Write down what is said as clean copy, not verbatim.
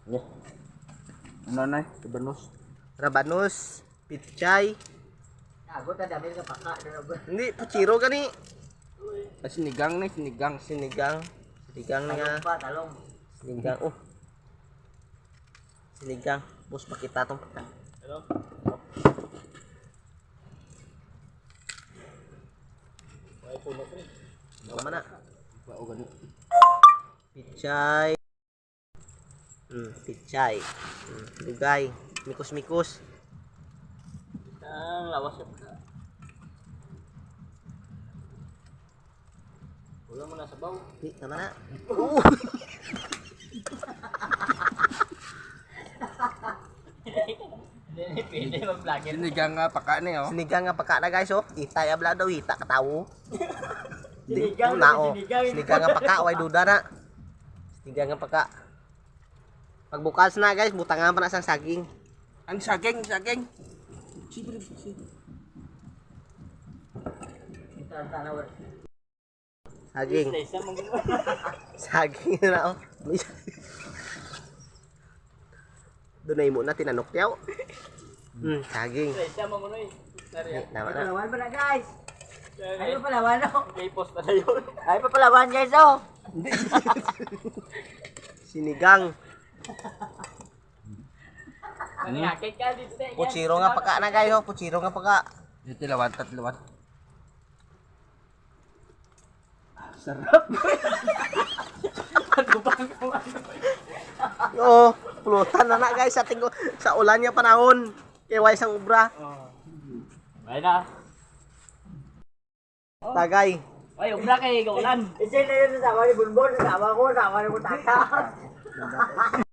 Yeah. Ano na? Rabanus. Rabanus, pichay. Ako ta dami ka paka na. Hindi, puchiro gani. Sinigang na, sinigang. Sinigang na nga. Talong. Sinigang. Oh. Sinigang. Bus makita tong pagka. Hello? Ay, puno ko. Tama na. Bao ganun. Pichay. Pichay. Dugay. Mikus-mikus. Ang lawas siya. Wala mo na sa baw. Di, tama na. Pwede mag-vlogger. Sinigang nga paka ni oh. Sinigang nga pagka na guys, oh. Kita ya bla daw, hita katawo. Sinigang, na, oh. sinigang. Sinigang nga pagka, way duda na. Sinigang nga pagka. Pagbukas na guys, butangan pa na sang saging. Ang saging. Saging. Saging na, oh. Doon mo na tinanok tiyaw. Saging. Tama na. Palawan pa na guys. Ay pa palawan oh. May post na yun. Ay pa palawan guys oh. Sinigang. Mangyakit ka dito. Puchiro nga pagka na guys, oh. Puchiro nga pagka. Dito lawan, tatlawan. Sarap. Oo, pulutan na guys sa ulan niya panahon. Kaya way sang ubra. Ay na. Tagay. Ay, ubra kay ulan. Isa na yun sa sama ni Bunbon, sa sama ko, sa sama ni Butaka.